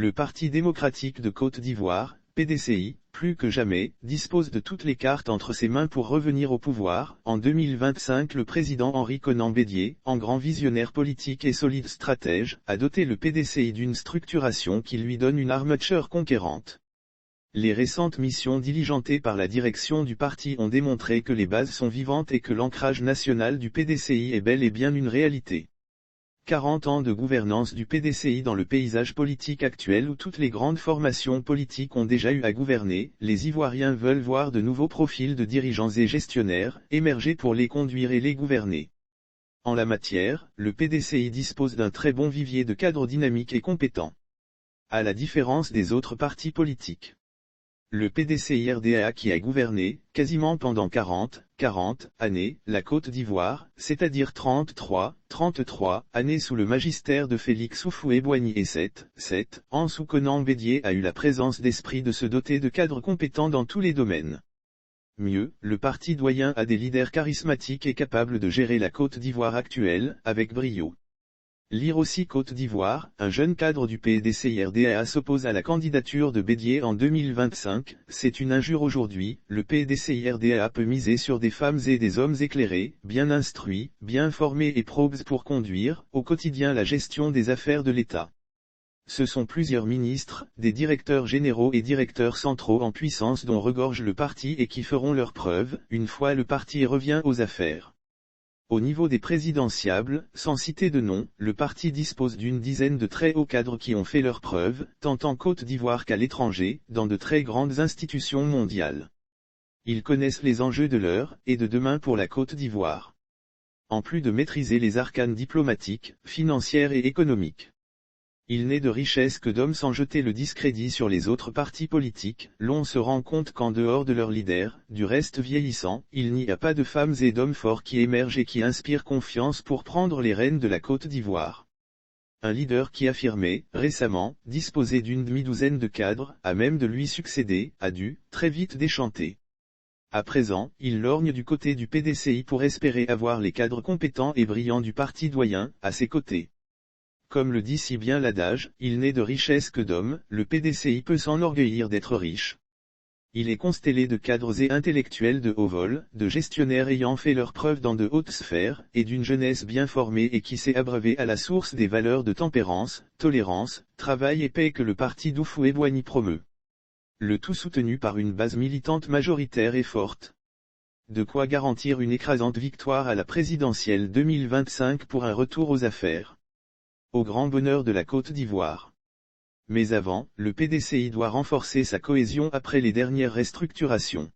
Le Parti démocratique de Côte d'Ivoire, PDCI, plus que jamais, dispose de toutes les cartes entre ses mains pour revenir au pouvoir. En 2025, le président Henri Konan Bédié, en grand visionnaire politique et solide stratège, a doté le PDCI d'une structuration qui lui donne une armature conquérante. Les récentes missions diligentées par la direction du parti ont démontré que les bases sont vivantes et que l'ancrage national du PDCI est bel et bien une réalité. 40 ans de gouvernance du PDCI dans le paysage politique actuel où toutes les grandes formations politiques ont déjà eu à gouverner, les Ivoiriens veulent voir de nouveaux profils de dirigeants et gestionnaires émerger pour les conduire et les gouverner. En la matière, le PDCI dispose d'un très bon vivier de cadres dynamiques et compétents. À la différence des autres partis politiques. Le PDCI-RDA qui a gouverné, quasiment pendant 40 années, la Côte d'Ivoire, c'est-à-dire 33 années sous le magistère de Félix Houphouët-Boigny et 7 ans sous Konan Bédié a eu la présence d'esprit de se doter de cadres compétents dans tous les domaines. Mieux, le parti doyen a des leaders charismatiques et capables de gérer la Côte d'Ivoire actuelle, avec brio. Lire aussi Côte d'Ivoire, un jeune cadre du PDCI-RDA s'oppose à la candidature de Bédié en 2025, c'est une injure aujourd'hui, le PDCI-RDA peut miser sur des femmes et des hommes éclairés, bien instruits, bien formés et probes pour conduire, au quotidien la gestion des affaires de l'État. Ce sont plusieurs ministres, des directeurs généraux et directeurs centraux en puissance dont regorge le parti et qui feront leurs preuves, une fois le parti revient aux affaires. Au niveau des présidentiables, sans citer de nom, le parti dispose d'une dizaine de très hauts cadres qui ont fait leurs preuves, tant en Côte d'Ivoire qu'à l'étranger, dans de très grandes institutions mondiales. Ils connaissent les enjeux de l'heure et de demain pour la Côte d'Ivoire. En plus de maîtriser les arcanes diplomatiques, financières et économiques. Il n'est de richesse que d'hommes sans jeter le discrédit sur les autres partis politiques, l'on se rend compte qu'en dehors de leurs leaders, du reste vieillissant, il n'y a pas de femmes et d'hommes forts qui émergent et qui inspirent confiance pour prendre les rênes de la Côte d'Ivoire. Un leader qui affirmait, récemment, disposer d'une demi-douzaine de cadres, à même de lui succéder, a dû, très vite déchanter. À présent, il lorgne du côté du PDCI pour espérer avoir les cadres compétents et brillants du parti doyen, à ses côtés. Comme le dit si bien l'adage, il n'est de richesse que d'hommes, le PDCI peut s'enorgueillir d'être riche. Il est constellé de cadres et intellectuels de haut vol, de gestionnaires ayant fait leurs preuves dans de hautes sphères, et d'une jeunesse bien formée et qui s'est abreuvée à la source des valeurs de tempérance, tolérance, travail et paix que le parti d'Houphouët-Boigny promeut. Le tout soutenu par une base militante majoritaire et forte. De quoi garantir une écrasante victoire à la présidentielle 2025 pour un retour aux affaires. Au grand bonheur de la Côte d'Ivoire. Mais avant, le PDCI doit renforcer sa cohésion après les dernières restructurations.